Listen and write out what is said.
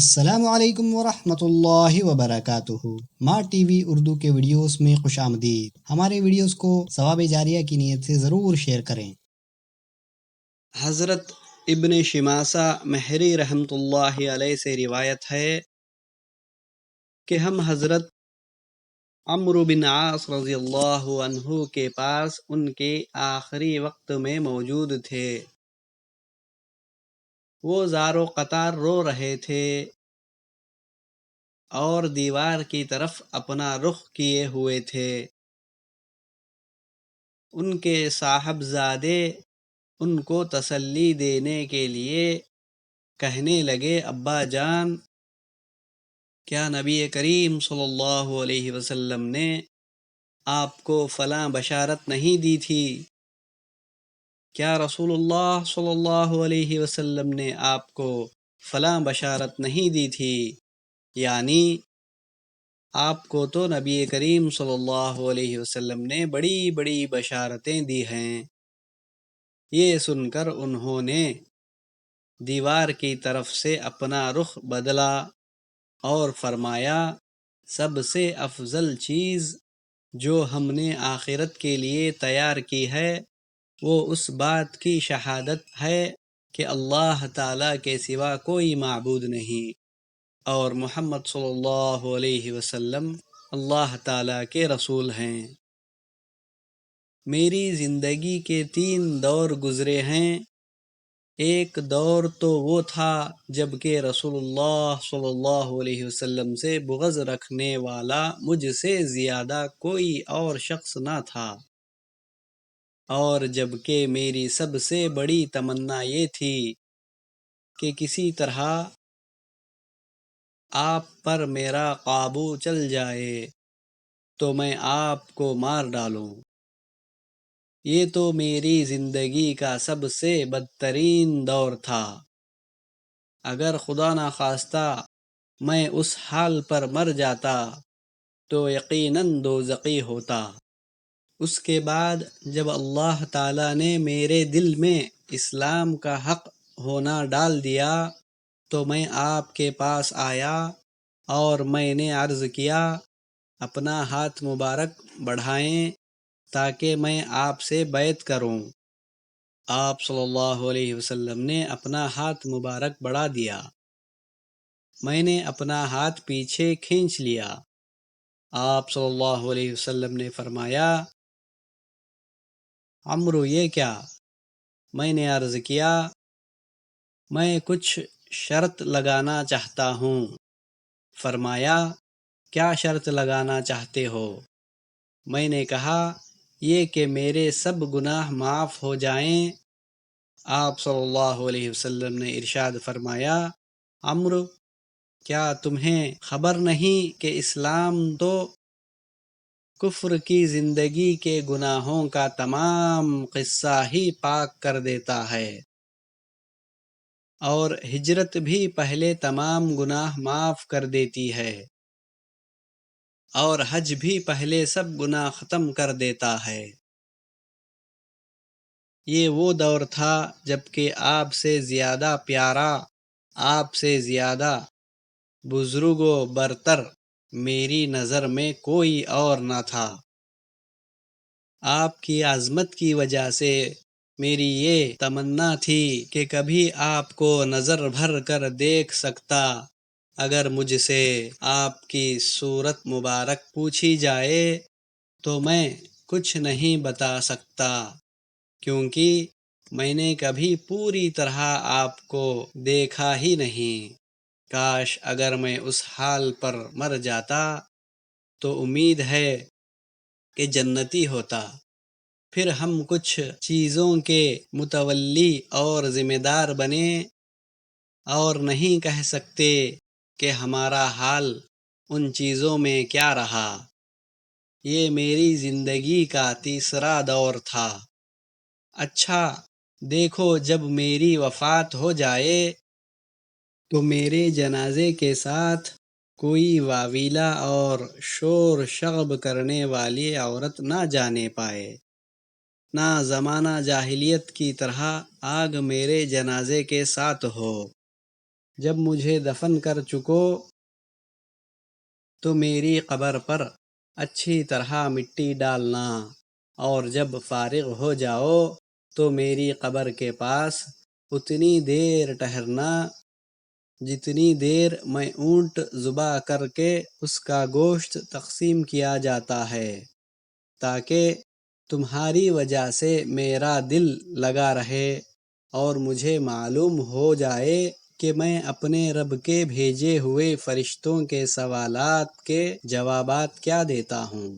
السلام علیکم ورحمۃ اللہ وبرکاتہ۔ ماں ٹی وی اردو کے ویڈیوز میں خوش آمدید۔ ہمارے ویڈیوز کو ثواب جاریہ کی نیت سے ضرور شیئر کریں۔ حضرت ابن شماسہ مہری رحمۃ اللہ علیہ سے روایت ہے کہ ہم حضرت عمرو بن عاص رضی اللہ عنہ کے پاس ان کے آخری وقت میں موجود تھے۔ وہ زار و قطار رو رہے تھے اور دیوار کی طرف اپنا رخ کیے ہوئے تھے۔ ان کے صاحبزادے ان کو تسلی دینے کے لیے کہنے لگے، ابا جان، کیا نبی کریم صلی اللہ علیہ وسلم نے آپ کو فلاں بشارت نہیں دی تھی؟ کیا رسول اللہ صلی اللہ علیہ وسلم نے آپ کو فلاں بشارت نہیں دی تھی؟ یعنی آپ کو تو نبی کریم صلی اللہ علیہ وسلم نے بڑی بڑی بشارتیں دی ہیں۔ یہ سن کر انہوں نے دیوار کی طرف سے اپنا رخ بدلا اور فرمایا، سب سے افضل چیز جو ہم نے آخرت کے لیے تیار کی ہے وہ اس بات کی شہادت ہے کہ اللہ تعالیٰ کے سوا کوئی معبود نہیں اور محمد صلی اللہ علیہ وسلم اللہ تعالیٰ کے رسول ہیں۔ میری زندگی کے 3 دور گزرے ہیں۔ ایک دور تو وہ تھا جب کہ رسول اللہ صلی اللہ علیہ وسلم سے بغض رکھنے والا مجھ سے زیادہ کوئی اور شخص نہ تھا، اور جب کہ میری سب سے بڑی تمنا یہ تھی کہ کسی طرح آپ پر میرا قابو چل جائے تو میں آپ کو مار ڈالوں۔ یہ تو میری زندگی کا سب سے بدترین دور تھا۔ اگر خدا نخواستہ میں اس حال پر مر جاتا تو یقیناً دوزخی ہوتا۔ اس کے بعد جب اللہ تعالیٰ نے میرے دل میں اسلام کا حق ہونا ڈال دیا تو میں آپ کے پاس آیا اور میں نے عرض کیا، اپنا ہاتھ مبارک بڑھائیں تاکہ میں آپ سے بیعت کروں۔ آپ صلی اللہ علیہ وسلم نے اپنا ہاتھ مبارک بڑھا دیا۔ میں نے اپنا ہاتھ پیچھے کھینچ لیا۔ آپ صلی اللہ علیہ وسلم نے فرمایا، عمرو یہ کیا؟ میں نے عرض کیا، میں کچھ شرط لگانا چاہتا ہوں۔ فرمایا، کیا شرط لگانا چاہتے ہو؟ میں نے کہا، یہ کہ میرے سب گناہ معاف ہو جائیں۔ آپ صلی اللہ علیہ وسلم نے ارشاد فرمایا، عمرو، کیا تمہیں خبر نہیں کہ اسلام تو کفر کی زندگی کے گناہوں کا تمام قصہ ہی پاک کر دیتا ہے، اور ہجرت بھی پہلے تمام گناہ معاف کر دیتی ہے، اور حج بھی پہلے سب گناہ ختم کر دیتا ہے۔ یہ وہ دور تھا جب کہ آپ سے زیادہ پیارا، آپ سے زیادہ بزرگ و برتر میری نظر میں کوئی اور نہ تھا۔ آپ کی عظمت کی وجہ سے میری یہ تمنا تھی کہ کبھی آپ کو نظر بھر کر دیکھ سکتا۔ اگر مجھ سے آپ کی صورت مبارک پوچھی جائے تو میں کچھ نہیں بتا سکتا، کیونکہ میں نے کبھی پوری طرح آپ کو دیکھا ہی نہیں۔ کاش اگر میں اس حال پر مر جاتا تو امید ہے کہ جنتی ہوتا، پھر ہم کچھ چیزوں کے متولی اور ذمہ دار بنیں، اور نہیں کہہ سکتے کہ ہمارا حال ان چیزوں میں کیا رہا۔ یہ میری زندگی کا تیسرا دور تھا۔ اچھا دیکھو، جب میری وفات ہو جائے تو میرے جنازے کے ساتھ کوئی واویلا اور شور شغب کرنے والی عورت نہ جانے پائے، نہ زمانہ جاہلیت کی طرح آگ میرے جنازے کے ساتھ ہو۔ جب مجھے دفن کر چکو تو میری قبر پر اچھی طرح مٹی ڈالنا، اور جب فارغ ہو جاؤ تو میری قبر کے پاس اتنی دیر ٹھہرنا جتنی دیر میں اونٹ ذبح کر کے اس کا گوشت تقسیم کیا جاتا ہے، تاکہ تمہاری وجہ سے میرا دل لگا رہے اور مجھے معلوم ہو جائے کہ میں اپنے رب کے بھیجے ہوئے فرشتوں کے سوالات کے جوابات کیا دیتا ہوں۔